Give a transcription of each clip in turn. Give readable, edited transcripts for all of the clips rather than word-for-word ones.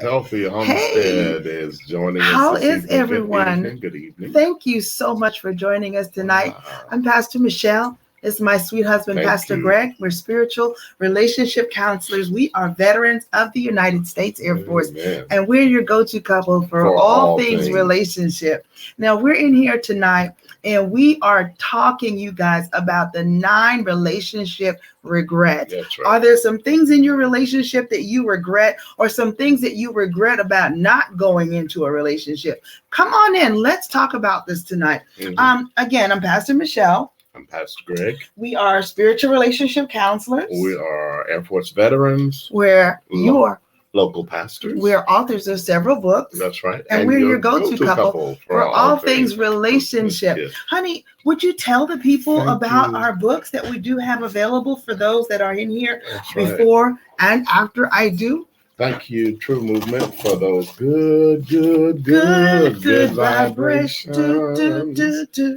Healthy Hey, Homestead is joining us how this is evening. everyone? Good evening. Good evening. Thank you so much for joining us tonight. Wow. I'm Pastor Michelle. This is my sweet husband, Thank Pastor you. Greg. We're spiritual relationship counselors. We are veterans of the United States Air Force, Amen. and we're your go-to couple for all things relationship. Now, we're in here tonight, and we are talking, you guys, about the 9 relationship regrets. That's Are right. there some things in your relationship that you regret, or some things that you regret about not going into a relationship? Come on in. Let's talk about this tonight. Again, I'm Pastor Michelle. I'm Pastor Greg. We are spiritual relationship counselors. We are Air Force veterans. We're local pastors. We're authors of several books. That's right. And we're your go-to couple for all things relationship. Yes. Honey, would you tell the people Thank about you. our books that we do have available for those that are in here That's right. before and after I do? Thank you, True Movement, for those good vibrations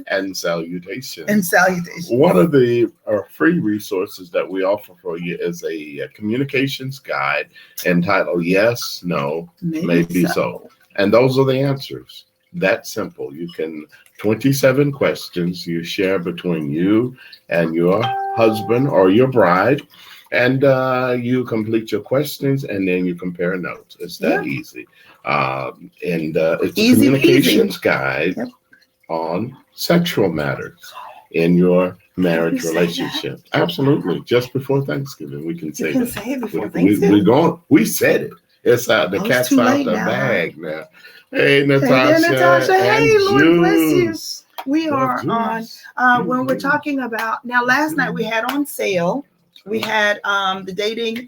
and salutations. One of the free resources that we offer for you is a communications guide entitled Yes, No, Maybe So. And those are the answers. That simple. You can 27 questions you share between you and your husband or your bride. And you complete your questions, and then you compare notes. It's that easy. It's a communications guide on sexual matters in your marriage relationship. Absolutely. Just before Thanksgiving, we can say that. Say it before Thanksgiving. We said it. It's out. The cat's out the bag now. Hey, Natasha. Hey, Natasha. Hey, Lord bless you. We are on when we're talking about now. Last night we had on sale. We had the dating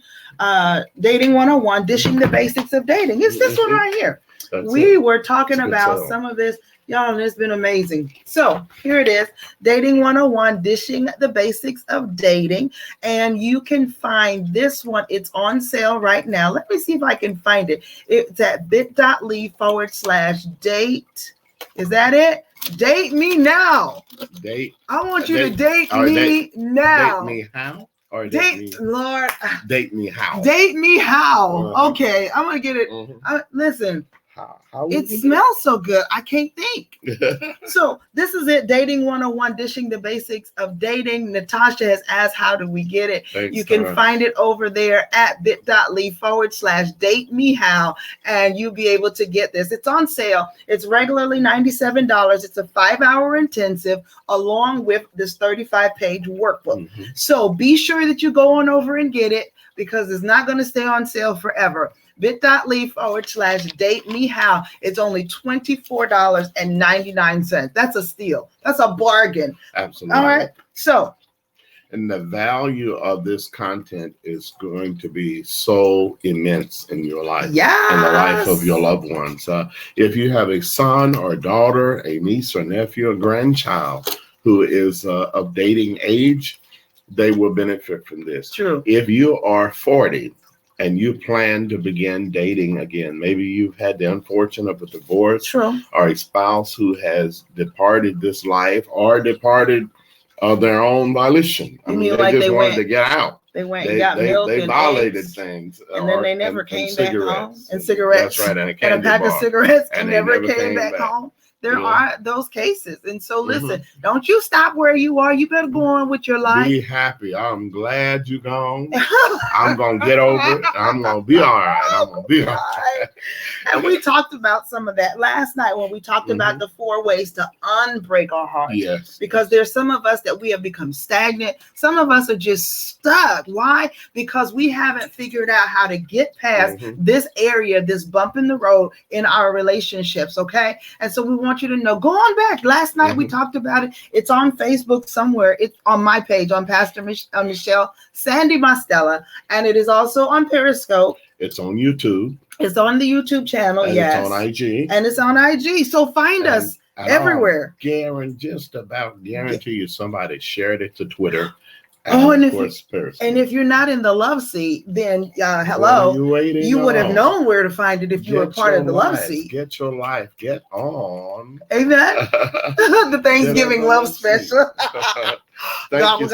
101, dishing the basics of dating. It's this one right here. We were talking about some of this, y'all, and it's been amazing. So here it is, Dating 101, dishing the basics of dating. And you can find this one. It's on sale right now. Let me see if I can find it. It's at bit.ly/date. Is that it? Date me now. I want you to date me now. Date me how? Or Lord. Date me how? Date me how? Okay, I'm gonna get it. Listen, how it smells so good. I can't think. So this is it. Dating 101, dishing the basics of dating. Natasha has asked, how do we get it? Thanks, you can find it over there at bit.ly/date me how, and you'll be able to get this. It's on sale. It's regularly $97. It's a 5-hour intensive along with this 35-page workbook. So be sure that you go on over and get it, because it's not going to stay on sale forever. bit.ly/date me how. It's only $24.99. That's a steal. That's a bargain. Absolutely. All right. So, and the value of this content is going to be so immense in your life. Yes. In the life of your loved ones. If you have a son or a daughter, a niece or nephew, a grandchild who is of dating age, they will benefit from this. True. If you are 40 and you plan to begin dating again, maybe you've had the unfortunate of a divorce. True. Or a spouse who has departed this life or departed of their own volition. I mean, they just wanted to get out. They went and got milk. They and violated eggs, things. And then they never came back home. And cigarettes. That's right. And a pack of cigarettes and never came back home. There Yeah. are those cases. And so listen, don't you stop where you are. You better go on with your life. Be happy. I'm glad you're gone. I'm going to get over it. I'm going to be all right. I'm going to be all right. And we talked about some of that last night when we talked about the 4 ways to unbreak our hearts. Yes. Because there's some of us that we have become stagnant. Some of us are just stuck. Why? Because we haven't figured out how to get past this area, this bump in the road in our relationships. Okay. And so we want you to know, go on back. Last night we talked about it. It's on Facebook somewhere. It's on my page, on Pastor Michelle Sandy Mastella. And it is also on Periscope. It's on YouTube. It's on the YouTube channel. And yes. It's on IG. And it's on IG. So find us everywhere. Just about guarantee you somebody shared it to Twitter. And if you're not in the love seat, then hello, you would have known where to find it if you were part of the love seat. Get your life, get on. Amen. The Thanksgiving love special. Thank you,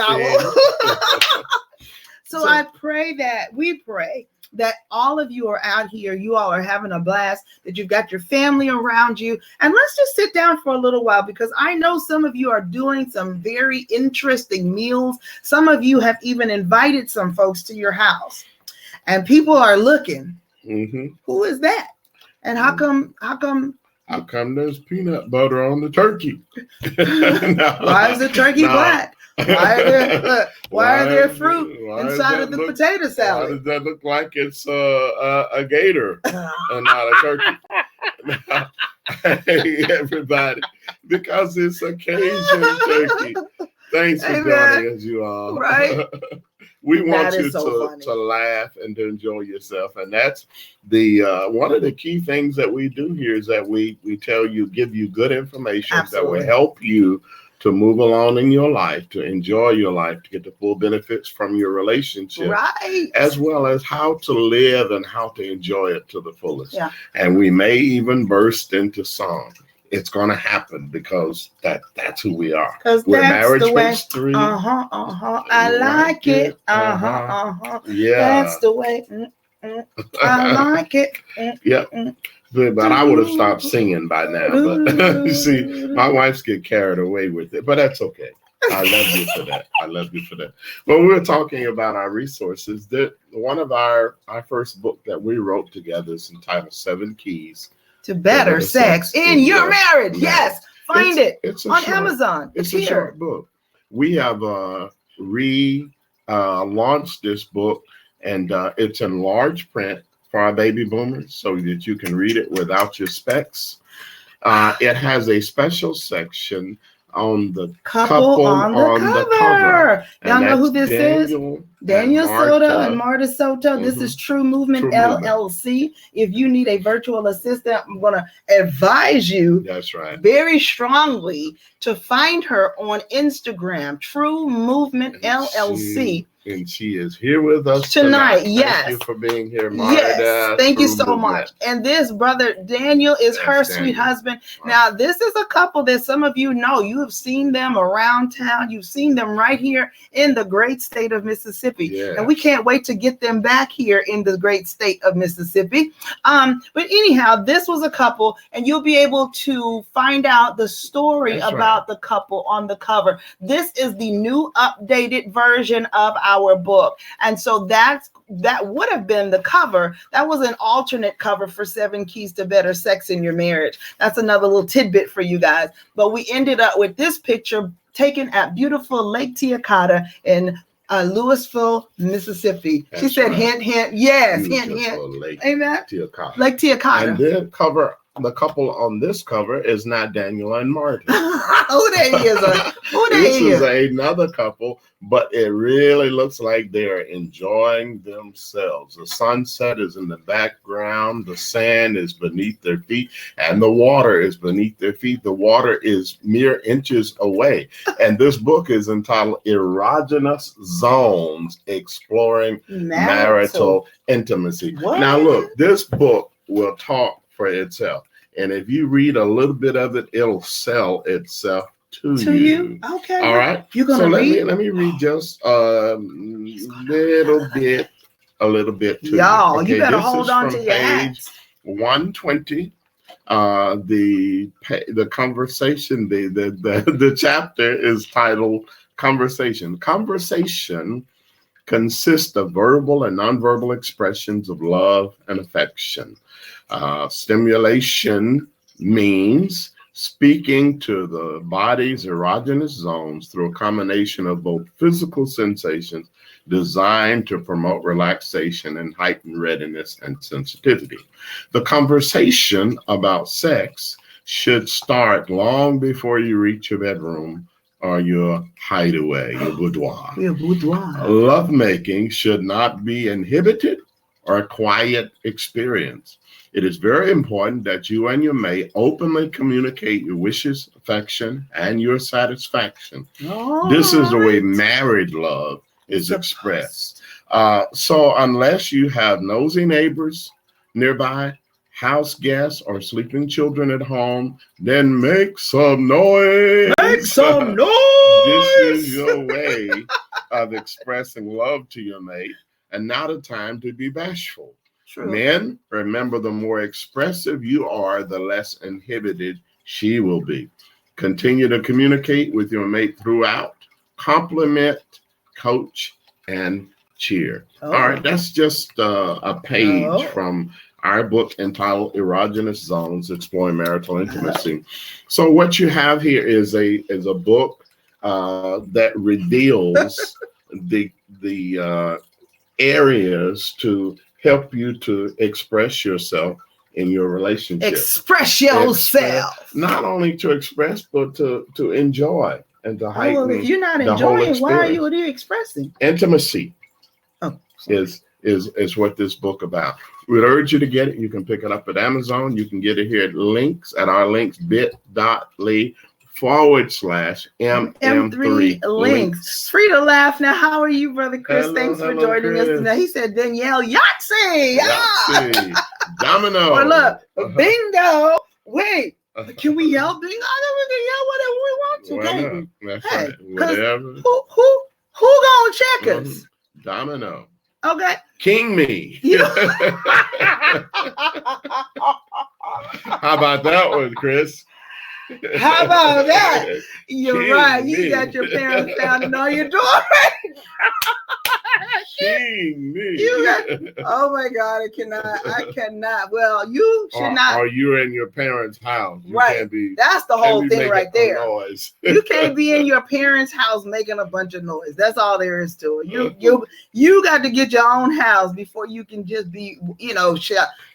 So I pray that we pray that all of you are out here. You all are having a blast, that you've got your family around you. And let's just sit down for a little while, because I know some of you are doing some very interesting meals. Some of you have even invited some folks to your house, and people are looking. Who is that? And how come there's peanut butter on the turkey? Why is the turkey black? Why are there fruit inside of the potato salad? Why does that look like it's a gator and not a turkey? Hey, everybody, because it's occasion turkey. Thanks for joining us, you all. Right? We want you to laugh and to enjoy yourself. And that's the one of the key things that we do here is that we give you good information that will help you to move along in your life, to enjoy your life, to get the full benefits from your relationship, right, as well as how to live and how to enjoy it to the fullest. Yeah. And we may even burst into song. It's going to happen because that's who we are. We're Marriage Phase 3. I like it. Yeah. That's the way. I like it. Yeah. But I would have stopped singing by now. But you see, my wives get carried away with it. But that's okay. I love you for that. I love you for that. But we're talking about our resources. That one of our first book that we wrote together is entitled 7 Keys to Better Sex in Your Marriage. Yes. Find it on Amazon. It's a short book. We have launched this book, and it's in large print for our baby boomers so that you can read it without your specs. It has a special section on the couple on the cover. Y'all know who this is? Daniel Soto and Marta Soto. This is True Movement LLC. If you need a virtual assistant, I'm going to advise you very strongly to find her on Instagram, True Movement LLC. And she is here with us tonight. Yes. Thank you for being here, Marta. Yes. Thank you so much. And this brother Daniel is her sweet husband. Wow. Now, this is a couple that some of you know. You have seen them around town. You've seen them right here in the great state of Mississippi. Yeah. And we can't wait to get them back here in the great state of Mississippi. But anyhow, this was a couple, and you'll be able to find out the story about the couple on the cover. This is the new updated version of our book. And so that would have been the cover. That was an alternate cover for 7 Keys to Better Sex in Your Marriage. That's another little tidbit for you guys. But we ended up with this picture taken at beautiful Lake Teocata in Louisville, Mississippi. She said, hint, hint. Yes, hint, hint. Amen. Lake Teocata. And then the couple on this cover is not Daniel and Marta. Who they is? This is another couple, but it really looks like they're enjoying themselves. The sunset is in the background. The sand is beneath their feet, and the water is beneath their feet. The water is mere inches away. And this book is entitled Erogenous Zones, Exploring Marital Intimacy. What? Now, look, this book will talk for itself. And if you read a little bit of it, it'll sell itself to you. Okay. All right. You're gonna read? Let me read just a little bit to y'all. Okay, you better hold on to your hats. 120. The conversation, the chapter is titled Conversation. Conversation consists of verbal and nonverbal expressions of love and affection. Stimulation means speaking to the body's erogenous zones through a combination of both physical sensations designed to promote relaxation and heighten readiness and sensitivity. The conversation about sex should start long before you reach your bedroom or your hideaway, your boudoir. Lovemaking should not be inhibited or a quiet experience. It is very important that you and your mate openly communicate your wishes, affection, and your satisfaction. This is the way married love is expressed. So unless you have nosy neighbors nearby, house guests, or sleeping children at home, then make some noise. Make some noise. This is your way of expressing love to your mate and not a time to be bashful. True. Men, remember, the more expressive you are, the less inhibited she will be. Continue to communicate with your mate throughout. Compliment, coach, and cheer. All right, that's just a page from our book entitled Erogenous Zones, Exploring Marital Intimacy. So what you have here is a book that reveals the areas to help you to express yourself in your relationship. Express yourself. Not only to express, but to enjoy and to heighten. Well, if you're not enjoying, what are you expressing? Intimacy is what this book about. We'd urge you to get it. You can pick it up at Amazon. You can get it here at our links, bit.ly/MM3 links. Free to laugh. Now, how are you, Brother Chris? Thanks for joining us tonight. He said Danielle Yahtzee. Domino. Or look, bingo. Wait. Can we yell bingo? We can yell whatever we want to, baby. That's right. Whatever. Who gonna check us? Domino. Okay. King me. How about that one, Chris? How about that? You're King right. You got your parents pounding on your door. King me. Oh my God, I cannot. Well, you should not. Or you're in your parents' house. You right. That's the whole thing right there. You can't be in your parents' house making a bunch of noise. That's all there is to it. You got to get your own house before you can just be,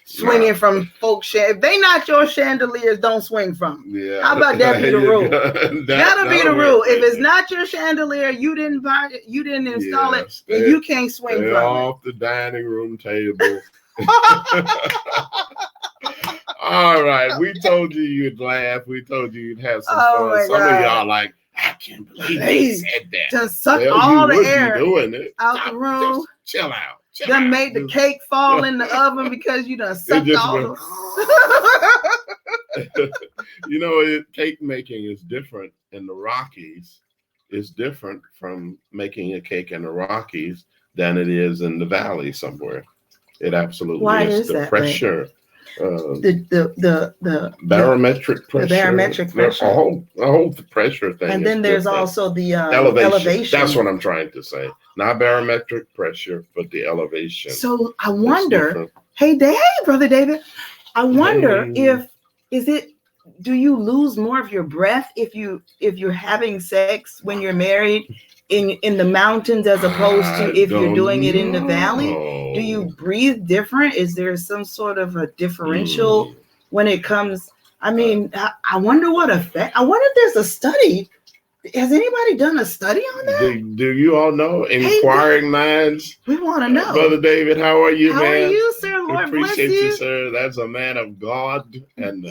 swinging from folks. If they not your chandeliers, don't swing from them. Yeah. How about that be the rule? That'll be the rule. If it's not your chandelier, you didn't buy it, you didn't install it, and you can't swing from off the dining room table. All right. We told you you'd laugh. We told you you'd have some fun. Some of y'all like, I can't believe they said that. Just suck all the air doing it. out the room. Just chill out. Done made the cake fall in the oven because you done sucked all the... cake making is different in the Rockies. It's different from making a cake in the Rockies than it is in the valley somewhere. It absolutely is. The pressure. The barometric pressure. The barometric pressure. A whole pressure thing. And then there's also the elevation. That's what I'm trying to say. Not barometric pressure, but the elevation. So I wonder, hey, Brother David, I wonder do you lose more of your breath if you're having sex when you're married in the mountains as opposed to if you're doing it in the valley? Do you breathe different? Is there some sort of a differential when it comes? I mean, I wonder what effect. I wonder if there's a study. Has anybody done a study on that? Do you all know? Inquiring minds. We want to know. Brother David, how are you, man? How are you, sir? Lord bless you, sir. That's a man of God and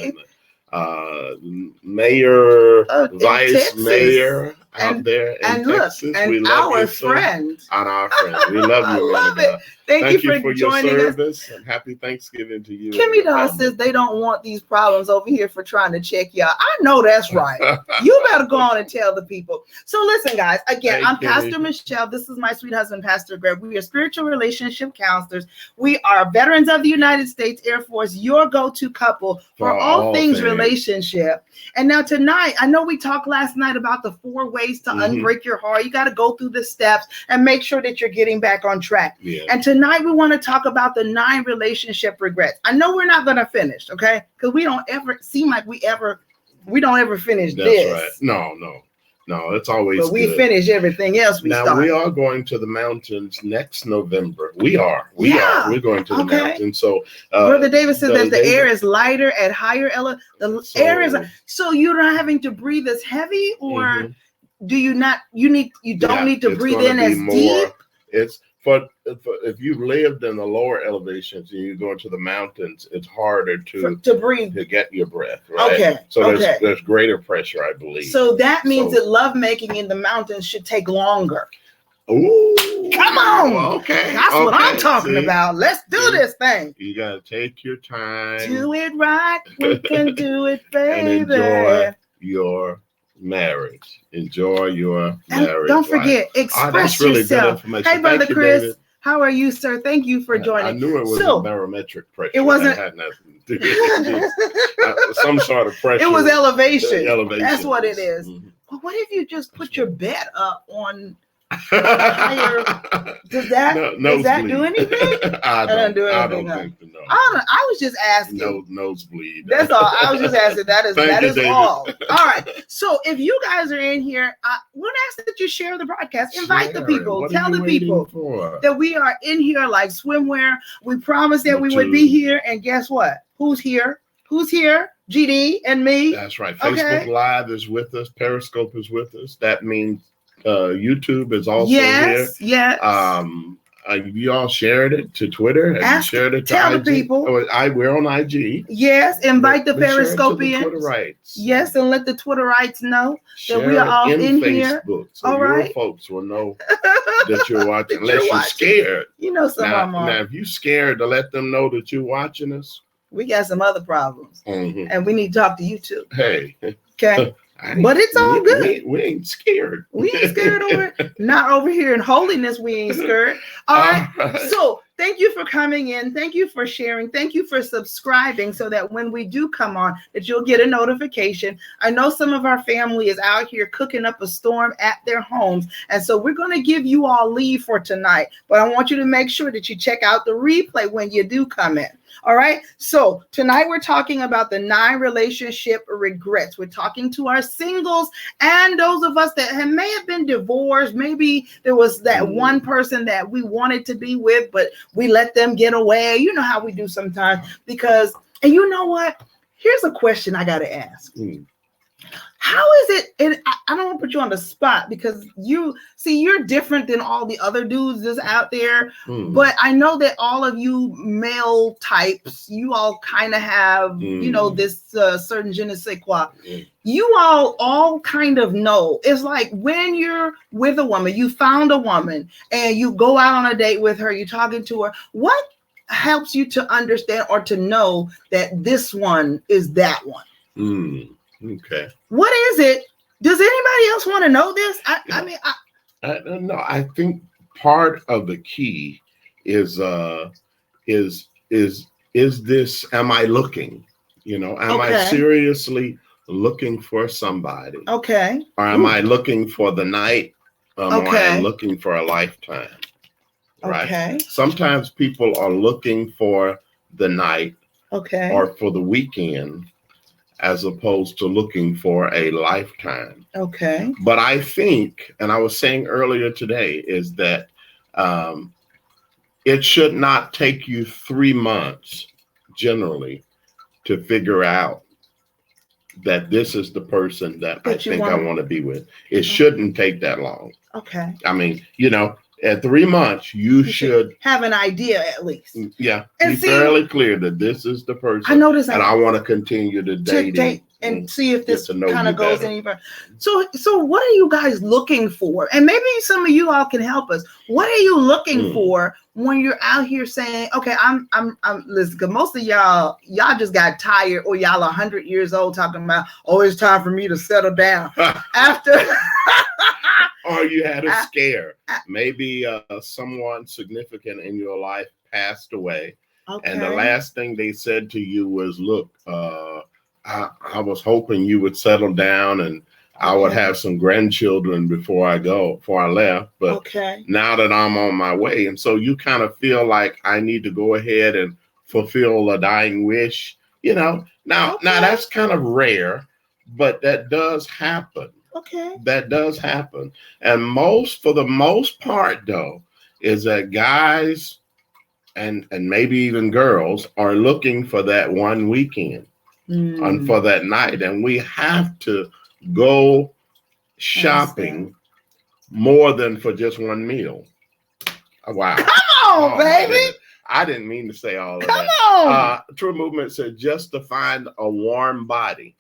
mayor, vice mayor out there in Texas. We love our you, friend. And our friend. We love you. I love it. Thank you for joining your service, and happy Thanksgiving to you. Kimmy Doll says they don't want these problems over here for trying to check y'all. I know that's right. You better go on and tell the people. So listen, guys, again, I'm Pastor Michelle. This is my sweet husband, Pastor Greg. We are spiritual relationship counselors. We are veterans of the United States Air Force, your go-to couple for all things relationship. And now tonight, I know we talked last night about the 4 ways to unbreak your heart. You got to go through the steps and make sure that you're getting back on track. Yeah. And tonight we want to talk about the 9 relationship regrets. I know we're not going to finish, okay? Because we don't ever seem like we don't ever finish this. That's right. No, it's always but we finish everything else we start. We are going to the mountains next November. We're going to the mountains. So Brother David said that the air is lighter at higher air is so you're not having to breathe as heavy, or do you not don't need to breathe in as deep? It's if you've lived in the lower elevations and you go into the mountains, it's harder to breathe, to get your breath. Right? Okay. So there's greater pressure, I believe. So that means that lovemaking in the mountains should take longer. Ooh, come on. Okay. That's what I'm talking about. Let's do this thing. You gotta take your time. Do it right. We can do it, baby. And enjoy your marriage. Enjoy your marriage. Don't forget, express yourself. Hey, Brother Chris, How are you, sir? Thank you for joining. I knew it was a barometric pressure. It wasn't. It had nothing to do with some sort of pressure. It was elevation. Elevation. That's what it is. Mm-hmm. But what if you just put your bed up on higher? Does that does that do anything? I don't think so. No. I was just asking. No nosebleed. That's all. I was just asking. That is all. All right. So if you guys are in here, we're ask that you share the broadcast. Invite the people. Tell the people that we are in here like swimwear. We promised that we would be here, and guess what? Who's here? Who's here? GD and me. That's right. Facebook Live is with us. Periscope is with us. That means YouTube is also here. Yes. You all shared it to Twitter. Have you shared it to tell IG? The people. We're on IG. Yes. Invite the Periscopians. Twitterites. Yes, and let the Twitterites know share that we are all in Facebook, here. So all right. Your folks will know that you're watching. Unless you're scared. You know some of them are. Now, if you're scared to let them know that you're watching us, we got some other problems, and we need to talk to you too. Hey. Okay. But it's all good. We ain't scared. We ain't scared over it. Not over here in holiness. We ain't scared. All right. So thank you for coming in. Thank you for sharing. Thank you for subscribing so that when we do come on, that you'll get a notification. I know some of our family is out here cooking up a storm at their homes. And so we're going to give you all leave for tonight. But I want you to make sure that you check out the replay when you do come in. All right. So tonight we're talking about the 9 relationship regrets. We're talking to our singles and those of us that may have been divorced. Maybe there was that one person that we wanted to be with, but we let them get away. You know how we do sometimes and you know what? Here's a question I got to ask. How is it? And I don't want to put you on the spot because you're different than all the other dudes that's out there. But I know that all of you male types, you all kind of have, this certain je ne sais quoi. You all kind of know. It's like when you're with a woman, you found a woman and you go out on a date with her, you're talking to her. What helps you to understand or to know that this one is that one? Okay. What is it? Does anybody else want to know this? I don't know. I think part of the key is this? Am I looking? Am I seriously looking for somebody? Okay. Or am I looking for the night? Or am I looking for a lifetime? Right. Okay. Sometimes people are looking for the night. Okay. Or for the weekend, as opposed to looking for a lifetime. Okay. But I think, and I was saying earlier today, is that it should not take you 3 months generally to figure out that this is the person that I think I want to be with. It shouldn't take that long. Okay. I mean, at 3 months, you should have an idea at least. Yeah. And be fairly clear that this is the person. I noticed and I want to continue to date and see if this kind of goes any further. So what are you guys looking for? And maybe some of you all can help us. What are you looking for when you're out here saying, okay, I'm listen, because most of y'all just got tired or y'all 100 years old talking about, oh, it's time for me to settle down after. Or you had a scare. Maybe someone significant in your life passed away. Okay. And the last thing they said to you was, look, I was hoping you would settle down and I would have some grandchildren before I left. But now that I'm on my way. And so you kind of feel like I need to go ahead and fulfill a dying wish. Now that's kind of rare, but that does happen. Okay. That does happen. And for the most part, though, is that guys and maybe even girls are looking for that one weekend and for that night. And we have to go shopping more than for just one meal. Wow. Come on, baby. I didn't mean to say all of that. Come on. True Movement said just to find a warm body.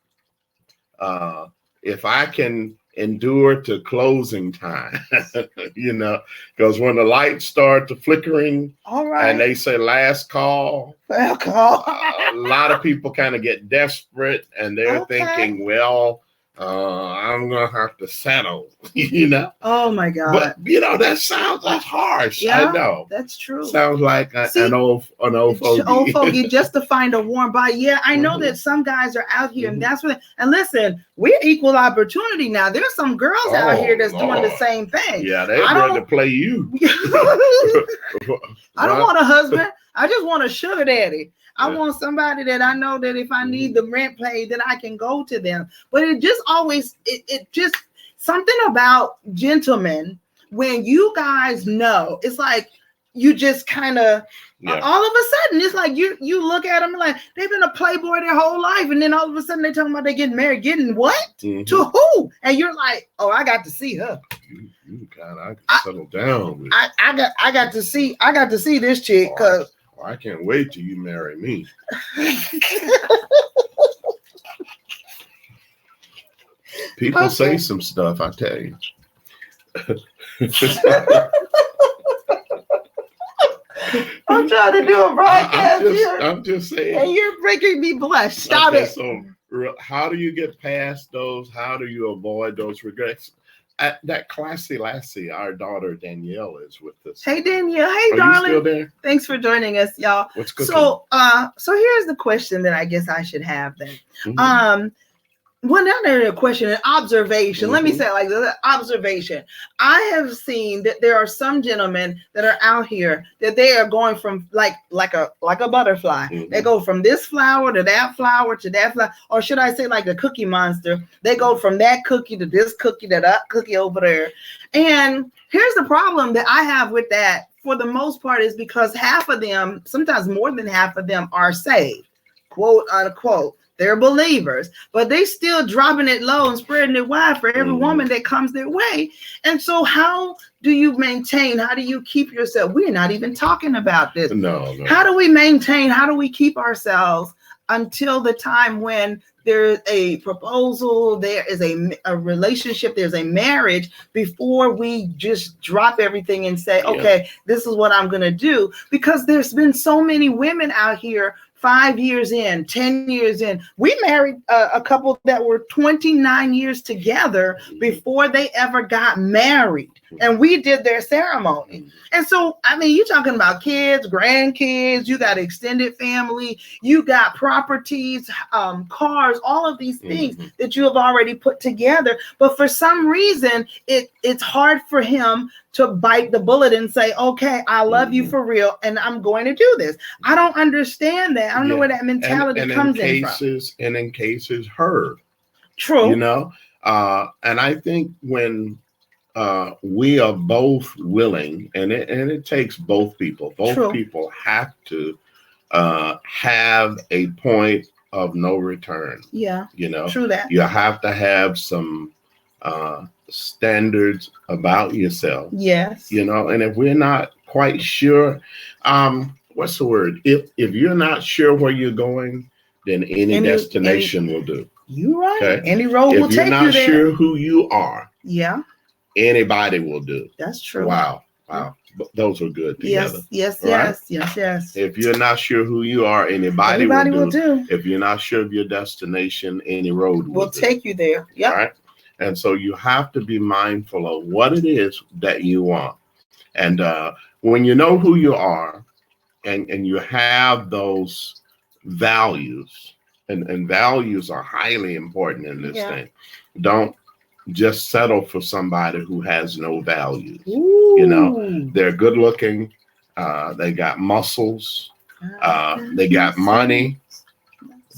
If I can endure to closing time, because when the lights start to flickering, and they say last call, a lot of people kind of get desperate and they're thinking, well, I'm gonna have to settle, you know. Oh my God! But that's harsh. Yeah, I know. That's true. Sounds like an old fogey. Old fogey just to find a warm body. Yeah, I know that some guys are out here, and that's what. And listen, we're equal opportunity now. There's some girls out here that's doing the same thing. Yeah, they're ready to play you. I don't want a husband. I just want a sugar daddy. I want somebody that I know that if I need the rent paid, that I can go to them. But it just always, it just something about gentlemen, when you guys know, it's like you just kind of, all of a sudden, it's like you look at them and like, they've been a playboy their whole life. And then all of a sudden they talking about they getting married. Getting what? To who? And you're like, oh, I got to see her. You gotta settle down. I got to see this chick because I can't wait till you marry me. People say some stuff, I tell you. I'm trying to do a broadcast here. I'm just saying. And you're making me blush. Stop it. So how do you get past those? How do you avoid those regrets? That classy lassie, our daughter Danielle, is with us. Hey Danielle, hey Are darling. you still there? Thanks for joining us, y'all. What's cooking? So here's the question that I guess I should have then. Well, not a question, an observation. Let me say it like this: observation. I have seen that there are some gentlemen that are out here that they are going from like a butterfly. They go from this flower to that flower to that flower, or should I say like the Cookie Monster? They go from that cookie to this cookie to that cookie over there. And here's the problem that I have with that, for the most part, is because half of them, sometimes more than half of them, are saved, quote unquote. They're believers, but they still dropping it low and spreading it wide for every woman that comes their way. And so how do you maintain? How do you keep yourself? We're not even talking about this. No. How do we maintain? How do we keep ourselves until the time when there's a proposal, there is a relationship, there's a marriage, before we just drop everything and say, okay, this is what I'm going to do? Because there's been so many women out here 5 years in, 10 years in. We married a couple that were 29 years together before they ever got married. And we did their ceremony. And so, I mean, you're talking about kids, grandkids, you got extended family, you got properties, cars, all of these things that you have already put together. But for some reason, it's hard for him to bite the bullet and say, okay, I love you for real, and I'm going to do this. I don't understand that. I don't know where that mentality comes in from. And in cases, her. True. You know, and I think when we are both willing, and it takes both people. Both people have to have a point of no return. Yeah. You know, true that. You have to have some standards about yourself. Yes. You know, and if we're not quite sure, what's the word? If you're not sure where you're going, then any destination will do. You're right. Okay? Any road will take you there. If you're not sure who you are, anybody will do. That's true. Wow. Those are good together. Yes. If you're not sure who you are, anybody will do. If you're not sure of your destination, any road will take you there. Yeah. Right. And so you have to be mindful of what it is that you want. And when you know who you are, and you have those values, and values are highly important in this thing. Don't just settle for somebody who has no values. Ooh. You know, they're good looking, they got muscles, they got money,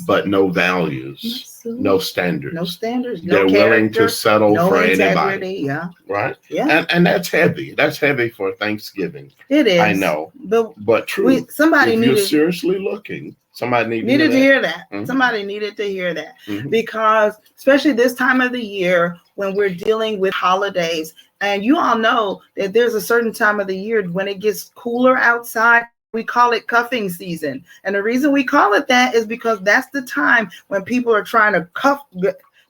but no values. No standards. No standards. They're willing to settle for anybody. Yeah. Right. Yeah. And that's heavy. That's heavy for Thanksgiving. It is. I know. But true. Somebody if needed. You're seriously looking. Somebody needed to hear that. Somebody needed to hear that because, especially this time of the year when we're dealing with holidays, and you all know that there's a certain time of the year when it gets cooler outside. We call it cuffing season. And the reason we call it that is because that's the time when people are trying to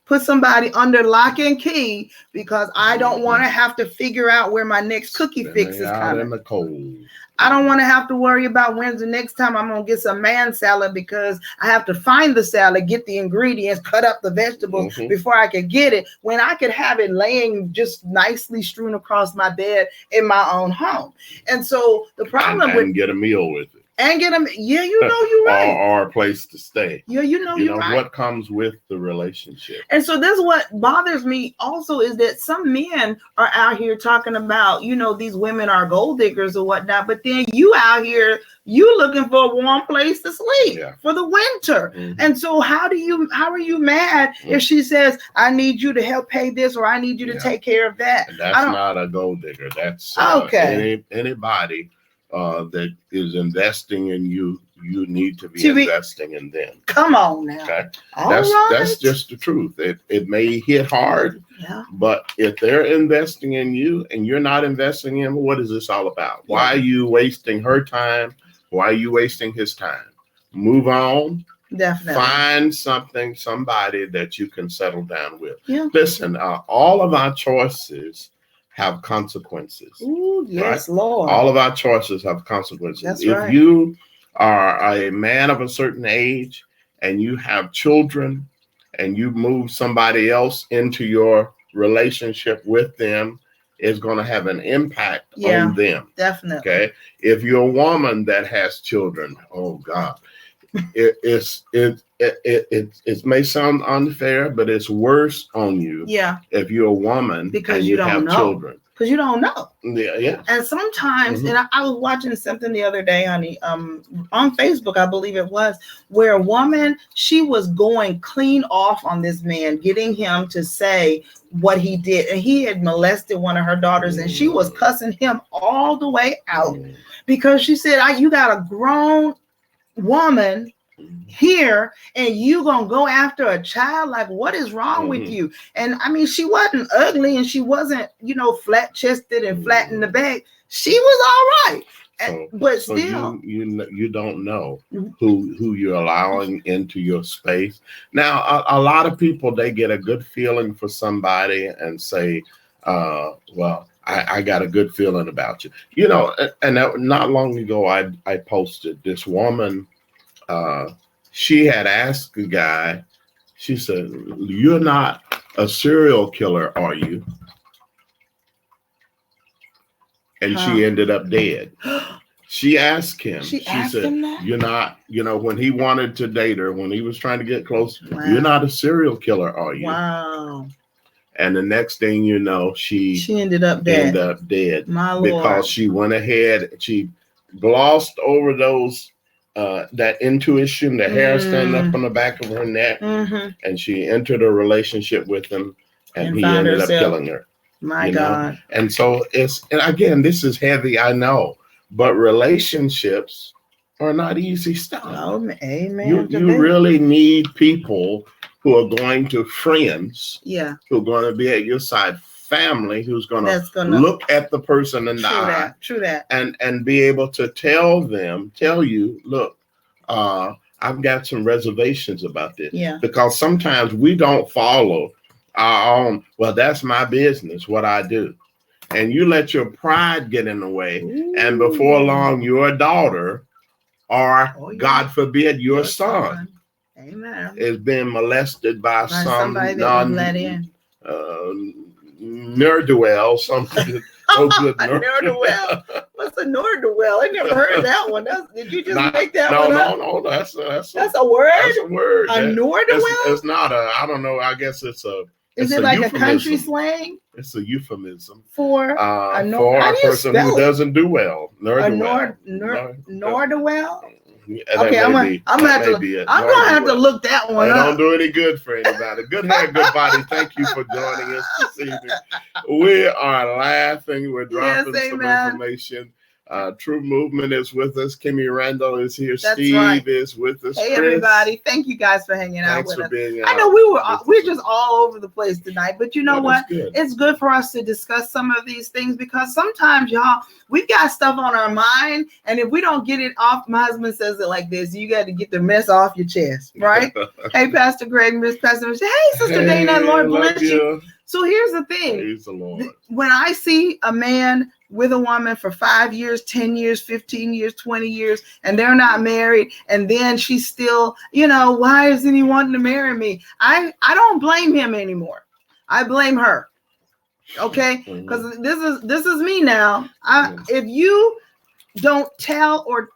put somebody under lock and key because I don't want to have to figure out where my next cookie fix is coming. In the cold. I don't want to have to worry about when's the next time I'm going to get some man salad because I have to find the salad, get the ingredients, cut up the vegetables before I can get it, when I could have it laying just nicely strewn across my bed in my own home. And so the problem and get a meal with it. And get them, yeah, you know you're right. Or a place to stay. Yeah, you know you're right. What comes with the relationship. And so this is what bothers me also, is that some men are out here talking about, these women are gold diggers or whatnot, but then you out here, you looking for a warm place to sleep for the winter. And so how are you mad if she says, I need you to help pay this, or I need you to take care of that? And that's not a gold digger. That's anybody that is investing in you. You need to be investing in them. Come on now. Okay? That's just the truth. It may hit hard, but if they're investing in you and you're not investing in them, what is this all about? Why are you wasting her time? Why are you wasting his time? Move on. Definitely. Find somebody that you can settle down with. Listen, all of our choices have consequences. Ooh, yes, right? Lord. All of our choices have consequences. That's if you are a man of a certain age and you have children and you move somebody else into your relationship with them, it's going to have an impact on them. Definitely. Okay. If you're a woman that has children, oh God, it may sound unfair, but it's worse on you. If you're a woman because you don't know children. Because you don't know. Yeah. And sometimes, and I was watching something the other day, honey, on Facebook, I believe it was, where a woman, she was going clean off on this man, getting him to say what he did. And he had molested one of her daughters, and she was cussing him all the way out because she said, you got a grown woman here and you gonna go after a child? Like, what is wrong with you? And I mean, she wasn't ugly and she wasn't, flat chested and flat in the back. She was all right. But still, you don't know who you're allowing into your space. Now, a lot of people, they get a good feeling for somebody and say, well, I got a good feeling about you. And not long ago, I posted this woman. She had asked the guy, she said, "You're not a serial killer, are you?" And she ended up dead. She asked him, she said, him that? "You're not, when he wanted to date her, when he was trying to get close, you're not a serial killer, are you?" Wow. And the next thing you know, she ended up dead. My Lord. Because she went ahead, she glossed over those that intuition, the hair standing up on the back of her neck, and she entered a relationship with him, and he ended up killing her. My God. And so and again, this is heavy, I know, but relationships are not easy stuff. Oh, amen. You really need people who are going to friends, who are going to be at your side, family who's going to look at the person in the eye. True that. And be able to tell you, look, I've got some reservations about this. Because sometimes we don't follow our own, well, that's my business, what I do. And you let your pride get in the way. And before long, your daughter, or God forbid, your son, is being molested by some ne'er-do-well, something. Ne'er-do-well. What's a ne'er-do-well? I never heard of that one. Did you just make that one up? No. That's a word. That's a word. A ne'er-do-well. It's not a. I don't know. I guess it's a. Is it like a country slang? It's a euphemism for a person who doesn't do well. Ne'er-do-well. Okay, I'm gonna have to look that one up. Don't do any good for anybody. Good hair, good body. Thank you for joining us this evening. We are laughing. We're dropping some information. True Movement is with us. Kimmy Randall is here. That's Steve right. is with us. Hey, Chris, everybody. Thank you guys for hanging out thanks with for us. being I out. know we're just all over the place tonight, but you know what? It's good for us to discuss some of these things because sometimes, y'all, we've got stuff on our mind, and if we don't get it off, my husband says it like this: you got to get the mess off your chest, right? Hey, Pastor Greg, Miss Pastor Michelle. Hey, Sister Dana, Lord bless you. So here's the thing. Praise the Lord. When I see a man with a woman for 5 years, 10 years, 15 years, 20 years, and they're not married, and then she's still, why isn't he wanting to marry me? I don't blame him anymore. I blame her. Okay? Because this is me now. If you don't tell or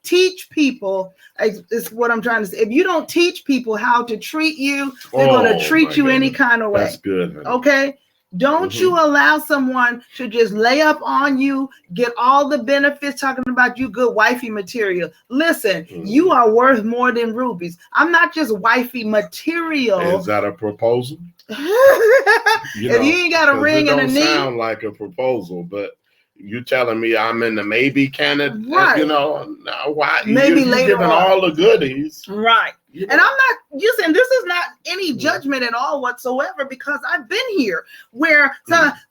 teach people, is what I'm trying to say. If you don't teach people how to treat you, they're going to treat you any kind of way. That's good. Honey. Okay? Don't you allow someone to just lay up on you, get all the benefits, talking about you good wifey material. Listen, you are worth more than rubies. I'm not just wifey material. Is that a proposal? If you ain't got a ring and a knee. It don't sound like a proposal, but you telling me I'm in the maybe candidate, right? Why? Maybe you're later giving on. all the goodies, right? And I'm not using this is not any judgment at all whatsoever, because I've been here where,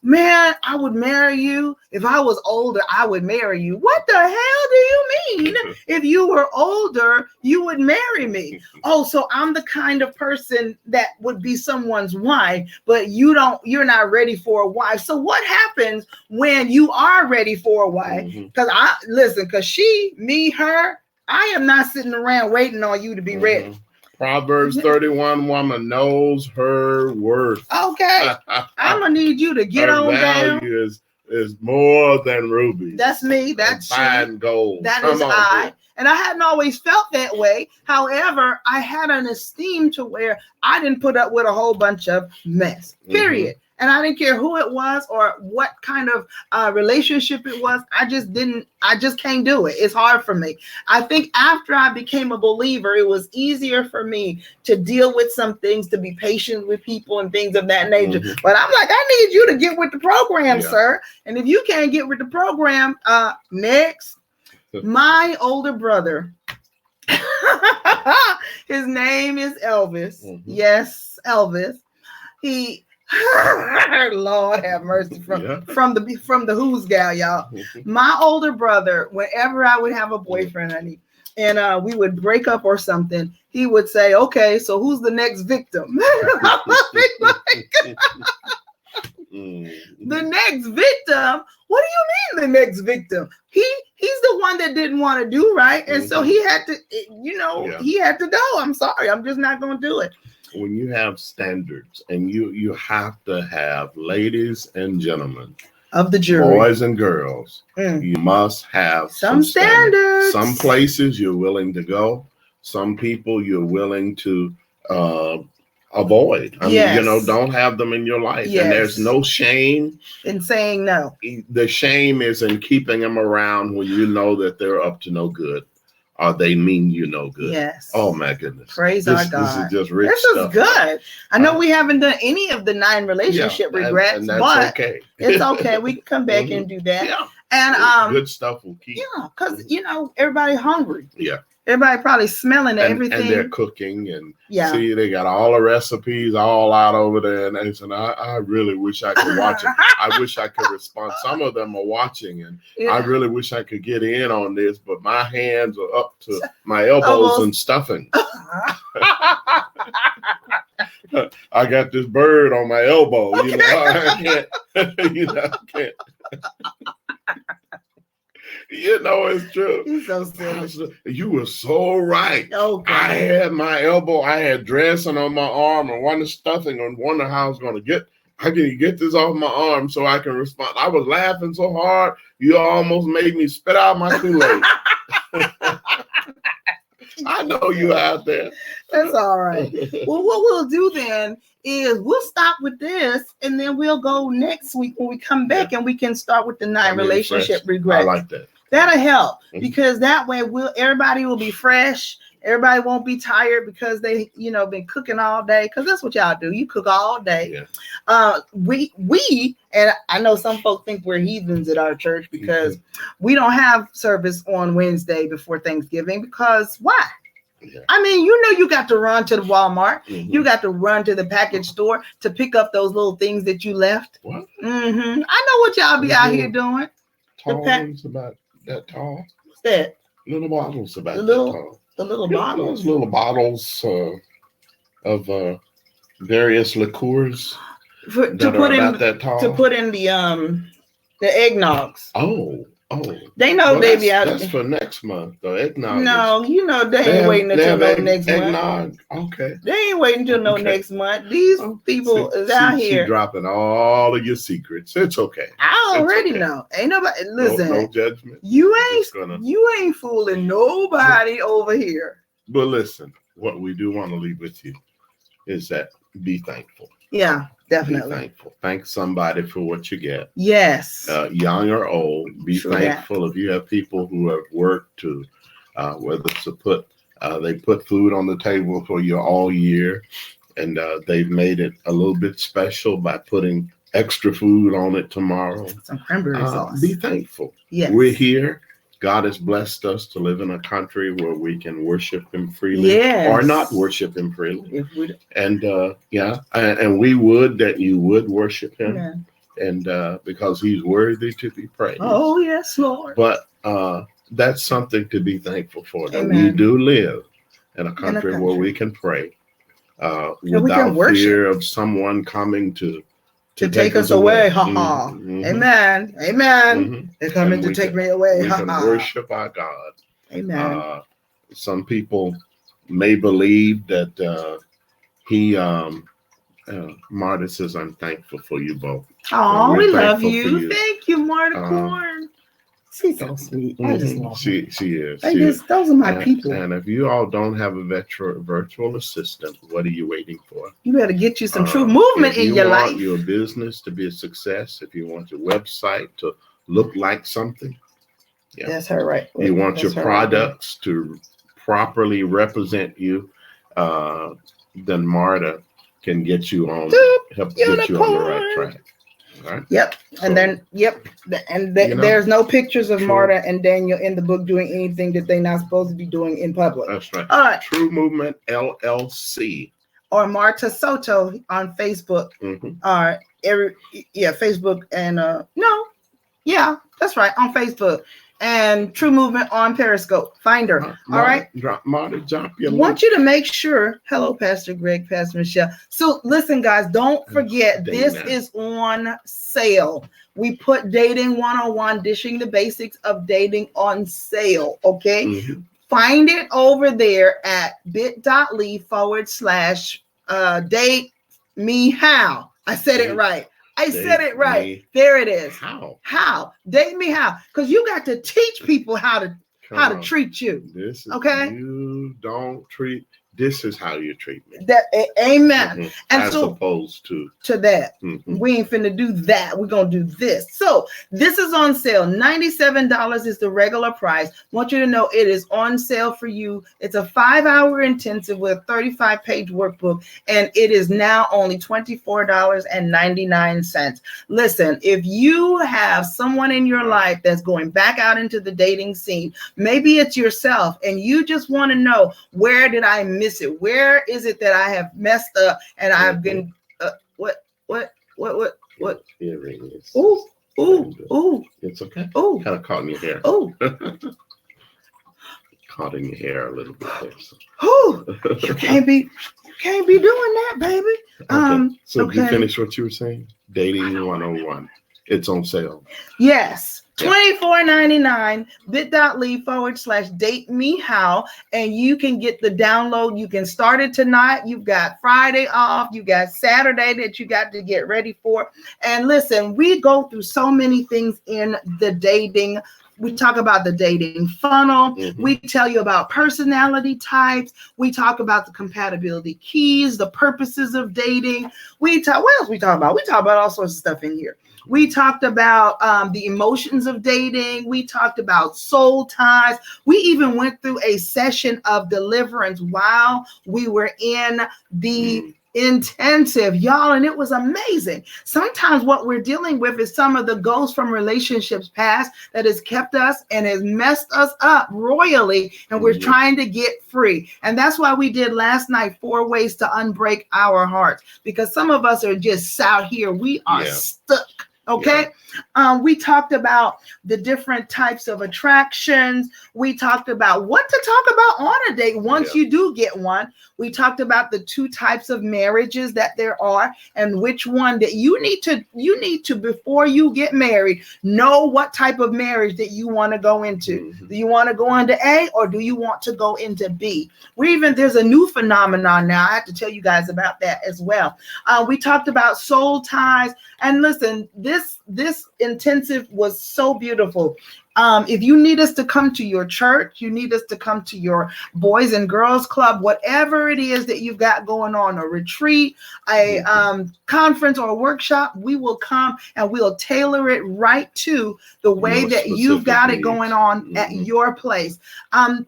man, I would marry you. If I was older, I would marry you. What the hell do you mean? If you were older, you would marry me? Oh, so I'm the kind of person that would be someone's wife, but you're not ready for a wife. So what happens when you are ready for a wife? Because she, me, her, I am not sitting around waiting on you to be ready. Proverbs 31 woman knows her worth. Okay. I'm going to need you to get on down. Value is more than rubies. That's me. That's fine gold. That is I. And I hadn't always felt that way. However, I had an esteem to where I didn't put up with a whole bunch of mess. Period. And I didn't care who it was or what kind of relationship it was. I just can't do it. It's hard for me. I think after I became a believer, it was easier for me to deal with some things, to be patient with people and things of that nature. But I'm like, I need you to get with the program, sir. And if you can't get with the program, next, my older brother, his name is Elvis. Yes, Elvis. Lord have mercy from the Who's gal, y'all. My older brother, whenever I would have a boyfriend, honey, and we would break up or something, he would say, "Okay, so who's the next victim?" The next victim? What do you mean the next victim? He's the one that didn't want to do right, and so he had to, he had to go. I'm sorry, I'm just not going to do it. When you have standards, and you have to have ladies and gentlemen of the jury, boys and girls, you must have some standards. Some places you're willing to go, some people you're willing to avoid. I mean, don't have them in your life. And there's no shame in saying no. The shame is in keeping them around when you know that they're up to no good. Or they mean you no good. Yes. Oh my goodness. Praise our God. This is just rich stuff. This is good. I know we haven't done any of the 9 relationship regrets, and that's but okay. It's okay. We can come back and do that. Yeah. And good stuff will keep. Yeah, because everybody hungry. Yeah. Everybody probably smelling everything. And they're cooking and see, they got all the recipes all out over there. And they said, I really wish I could watch it. I wish I could respond. Some of them are watching, and I really wish I could get in on this, but my hands are up to my elbows and stuffing. I got this bird on my elbow. Okay. I can't. I can't. It's true. He's so silly. You were so right. Okay. I had my elbow, I had dressing on my arm, and one stuffing, and wonder how I was going to get. I can get this off my arm so I can respond. I was laughing so hard, you almost made me spit out my Kool-Aid. I know you out there. That's all right. Well, what we'll do then is we'll stop with this, and then we'll go next week when we come back, and we can start with the 9 relationship regrets. I like that. That'll help because that way everybody will be fresh, Everybody won't be tired because they, been cooking all day. Because that's what y'all do. You cook all day. Yeah. We, and I know some folks think we're heathens at our church because we don't have service on Wednesday before Thanksgiving. Because why? Yeah. I mean, you got to run to the Walmart. Mm-hmm. You got to run to the package store to pick up those little things that you left. What? Mm-hmm. I know what y'all be out here doing. Tall ones about that tall. What's that? Little bottles about that tall. The little bottles. Those little bottles of various liqueurs to put in the eggnogs. Oh. They know they be out. That's for next month, though. Eggnog. No, they ain't waiting until next month. Okay. They ain't waiting until next month. These people is out here. She dropping all of your secrets. It's okay. I already know. Ain't nobody listen. No judgment. You ain't fooling nobody over here. But listen, what we do want to leave with you is that be thankful. Yeah. Definitely. Be thankful. Thank somebody for what you get. Yes. Young or old, be thankful if you have people who have worked to, whether it's they put food on the table for you all year, and they've made it a little bit special by putting extra food on it tomorrow. Some cranberry sauce. Be thankful. Yes. We're here. God has blessed us to live in a country where we can worship him freely or not worship him freely. And and we would that you would worship him. Yeah. And because he's worthy to be praised. Oh, yes, Lord. But that's something to be thankful for, that we do live in a country where we can pray without fear of someone coming to take us away. Ha-ha. Mm-hmm. Amen. Mm-hmm. They're coming to take me away. We can worship our God. Amen. Some people may believe that Marta says, I'm thankful for you both. Oh, we love you. Thank you, Marta Corn. She's so sweet. I just love her. She is. Those are my people. And if you all don't have a virtual assistant, what are you waiting for? You better get you some true movement in your life. If you want your business to be a success, if you want your website to look like something, that's her right. You want your products to properly represent you, then Marta can get you on, help get you on the right track. Right. Yep. And there's no pictures of Marta and Daniel in the book doing anything that they're not supposed to be doing in public. That's right. All right. True Movement LLC. Or Marta Soto on Facebook. Mm-hmm. All right. Facebook and that's right, on Facebook. And True Movement on Periscope. Find her. All right. Marta, drop your link. Want you to make sure. Hello, Pastor Greg, Pastor Michelle. So listen, guys, don't forget this is on sale. We put Dating 101, Dishing the Basics of Dating on sale. Okay. Mm-hmm. Find it over there at bit.ly/date me how. I said it right. I said it right. There it is. How? Date me how? Because you got to teach people how to treat you. Okay? You don't treat. This is how you treat me. Amen. Mm-hmm. And as opposed to that. Mm-hmm. We ain't finna do that. We're gonna do this. So this is on sale. $97 is the regular price. Want you to know it is on sale for you. It's a 5-hour intensive with a 35-page workbook, and it is now only $24.99. Listen, if you have someone in your life that's going back out into the dating scene, maybe it's yourself, and you just want to know, where did I miss it? Where is it that I have messed up and I've been what earrings? Ooh. It's okay. Ooh. Kind of caught in your hair. Ooh. Caught in your hair a little bit there. So. Ooh. You can't be doing that, baby. Okay. So you finish what you were saying? Dating 101. It's on sale. Yes. $24.99 bit.ly/date me how, and you can get the download. You can start it tonight. You've got Friday off. You got Saturday that you got to get ready for. And listen, we go through so many things in the dating We talk about the dating funnel. We tell you about personality types. We talk about the compatibility keys, the purposes of dating. What else we talk about? We talk about all sorts of stuff in here. We talked about the emotions of dating. We talked about soul ties. We even went through a session of deliverance while we were in the intensive, y'all, and it was amazing. Sometimes what we're dealing with is some of the ghosts from relationships past that has kept us and has messed us up royally, and we're trying to get free. And that's why we did last night 4 ways to unbreak our hearts, because some of us are just out here, we are stuck. Okay. We talked about the different types of attractions. We talked about what to talk about on a date once you do get one. We talked about the 2 types of marriages that there are, and which one that you need to before you get married, know what type of marriage that you want to go into. Do you want to go into A, or do you want to go into B? There's a new phenomenon now. I have to tell you guys about that as well. We talked about soul ties, and listen, this intensive was so beautiful. If you need us to come to your church, you need us to come to your boys and girls club, whatever it is that you've got going on, a retreat, a conference, or a workshop, we will come and we'll tailor it right to the way that you've got it going on at your place.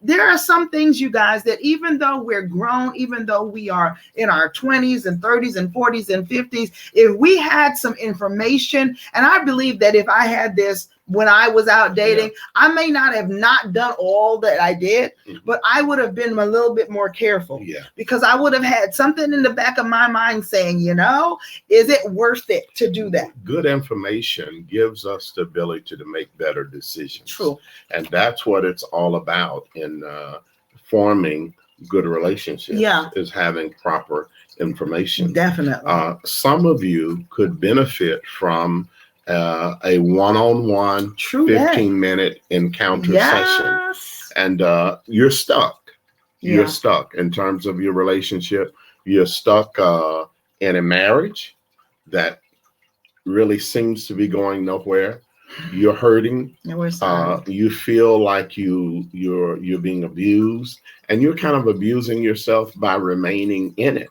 There are some things, you guys, that even though we're grown, even though we are in our 20s and 30s and 40s and 50s, if we had some information, and I believe that if I had this when I was out dating, I may not have not done all that I did, but I would have been a little bit more careful because I would have had something in the back of my mind saying, is it worth it to do that? Good information gives us the ability to make better decisions. True. And that's what it's all about in forming good relationships, is having proper information. Definitely. Some of you could benefit from a one-on-one 15-minute encounter session, and you're stuck. You're stuck in terms of your relationship. You're stuck in a marriage that really seems to be going nowhere. You're hurting. You feel like you're being abused, and you're kind of abusing yourself by remaining in it.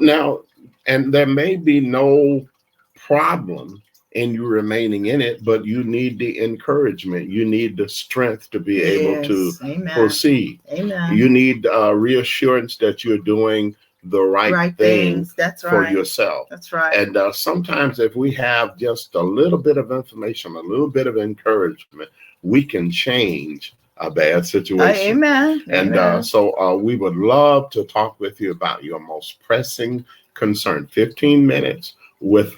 Now, and there may be no problem in you remaining in it, but you need the encouragement. You need the strength to be able to proceed. You need reassurance that you're doing the right thing for yourself. That's right. And sometimes if we have just a little bit of information, a little bit of encouragement, we can change a bad situation. And so we would love to talk with you about your most pressing concern. 15 minutes with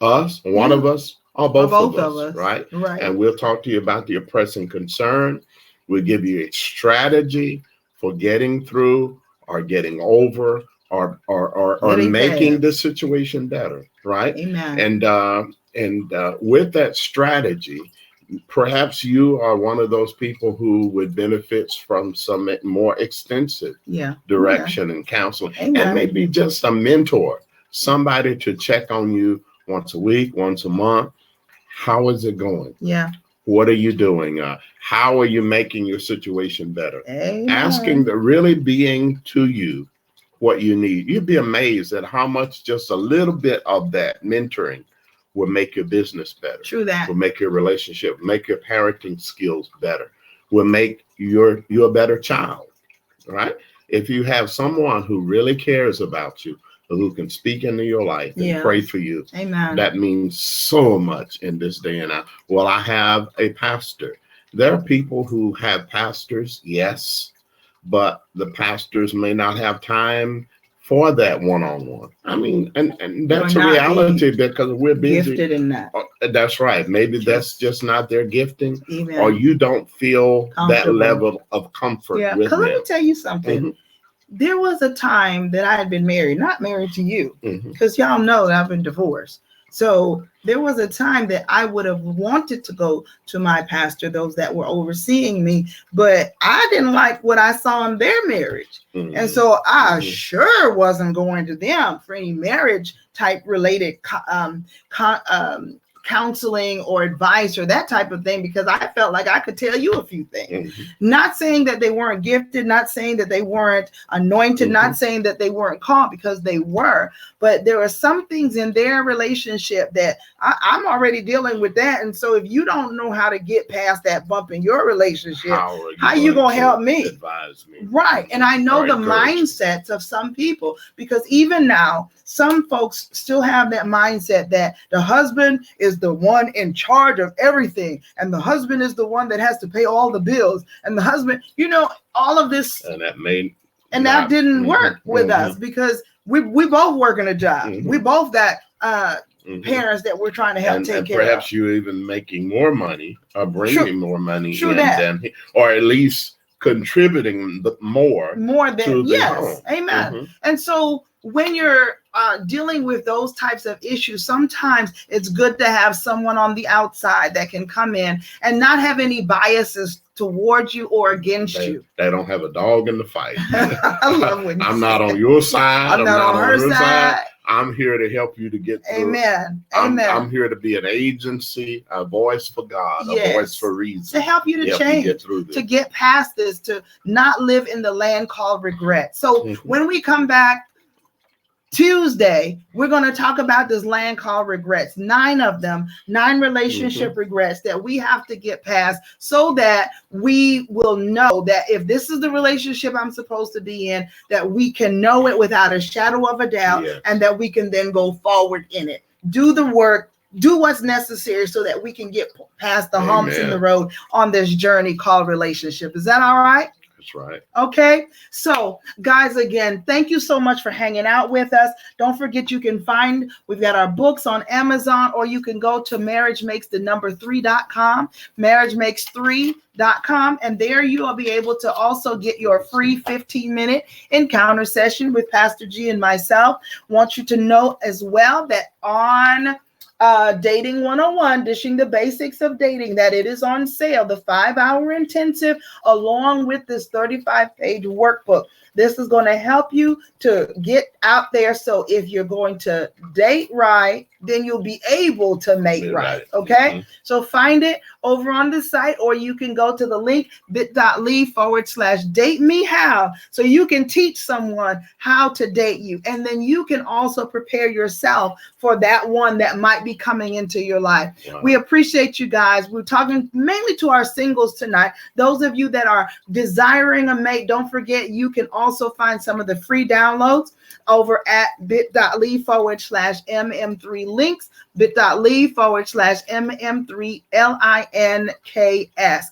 us, one of us, or both of us, right? And we'll talk to you about the pressing concern. We'll give you a strategy for getting through or getting over or making the situation better, right? And with that strategy, perhaps you are one of those people who would benefit from some more extensive direction and counseling, and maybe just a mentor, somebody to check on you once a week, once a month. How is it going? What are you doing? How are you making your situation better? Asking really being to you what you need. You'd be amazed at how much just a little bit of that mentoring will make your business better. Will make your relationship, make your parenting skills better, will make you a better child, right? If you have someone who really cares about you, who can speak into your life and pray for you, that means so much in this day and hour. Well, I have a pastor. There are people who have pastors, yes, but the pastors may not have time for that one-on-one. I mean, and that's a reality because we're busy. Gifted in that. That's right. Maybe that's just not their gifting, or you don't feel that level of comfort with them. Let me tell you something. There was a time that I had been married, not married to you, because y'all know that I've been divorced. So there was a time that I would have wanted to go to my pastor, those that were overseeing me, but I didn't like what I saw in their marriage. And so I sure wasn't going to them for any marriage type related counseling or advice or that type of thing, because I felt like I could tell you a few things. Not saying that they weren't gifted, not saying that they weren't anointed, not saying that they weren't called, because they were, but there are some things in their relationship that I'm already dealing with that. And so if you don't know how to get past that bump in your relationship, how you gonna help me? Advise me. Right. And I know the mindsets of some people, because even now, some folks still have that mindset that the husband is the one in charge of everything, and the husband is the one that has to pay all the bills, and the husband, all of this. And that didn't work with us, because we both working a job. We both got parents that we're trying to help take care of. Perhaps you're even making more money or bringing more money in than, or at least contributing more than to the home. Amen. And so when you're dealing with those types of issues, sometimes it's good to have someone on the outside that can come in and not have any biases towards you or against you. They don't have a dog in the fight. I love when I'm not on your side. I'm not on her side. I'm here to help you to get through. Amen. I'm here to be an agency, a voice for God, a voice for reason. To help you to change, to get past this, to not live in the land called regret. So when we come back Tuesday, we're going to talk about this land called regrets, 9 of them, 9 relationship regrets that we have to get past, so that we will know that if this is the relationship I'm supposed to be in, that we can know it without a shadow of a doubt, and that we can then go forward in it. Do the work, do what's necessary so that we can get past the humps in the road on this journey called relationship. Is that all right? That's right. Okay. So guys, again, thank you so much for hanging out with us. Don't forget, we've got our books on Amazon, or you can go to marriagemakes3.com, marriagemakes3.com. And there you will be able to also get your free 15-minute encounter session with Pastor G and myself. Want you to know as well that on Dating 101, Dishing the Basics of Dating, that it is on sale, the 5-hour intensive, along with this 35-page workbook. This is going to help you to get out there. So if you're going to date right, then you'll be able to mate right. Okay. So find it over on the site, or you can go to the link bit.ly/date-me-how, so you can teach someone how to date you. And then you can also prepare yourself for that one that might be coming into your life. Wow. We appreciate you guys. We're talking mainly to our singles tonight. Those of you that are desiring a mate, don't forget, you can also find some of the free downloads over at bit.ly/MM3 links, bit.ly/MM3LINKS.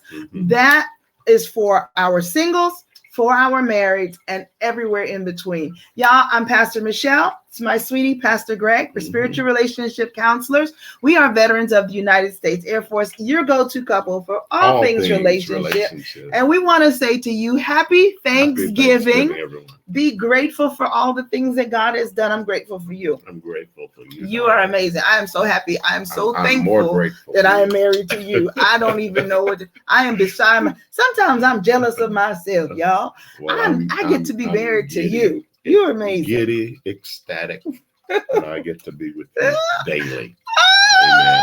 That is for our singles, for our marrieds, and everywhere in between. Y'all, I'm Pastor Michelle. It's my sweetie, Pastor Greg, for spiritual relationship counselors. We are veterans of the United States Air Force, your go-to couple for all things relationship. And we want to say to you, happy Thanksgiving. Everyone. Be grateful for all the things that God has done. I'm grateful for you. I'm grateful for you. You are amazing. I am so happy. I am so thankful that I am married to you. I don't even know what I am beside sometimes I'm jealous of myself, y'all. Well, I get to be married to you. You're amazing. Giddy, ecstatic. And I get to be with you daily. Amen.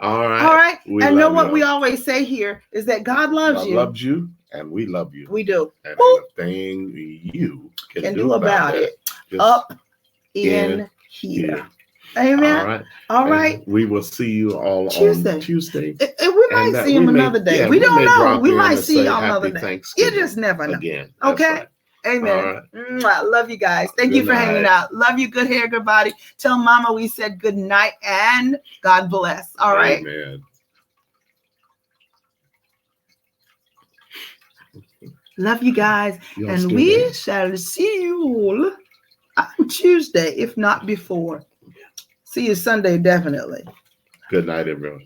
All right. And know what we always say here is that God loves you. God loves you, and we love you. We do. And the thing you can do about it up in here. Amen. All right. We will see you all on Tuesday. We might see him another day. We don't know. We might see y'all another day. You just never know. Again. Okay. Amen. Right. Love you guys. Thank you for hanging out. Love you. Good hair, good body. Tell Mama we said good night and God bless. All right. Amen. Love you guys. And we shall see you all on Tuesday, if not before. See you Sunday, definitely. Good night, everyone.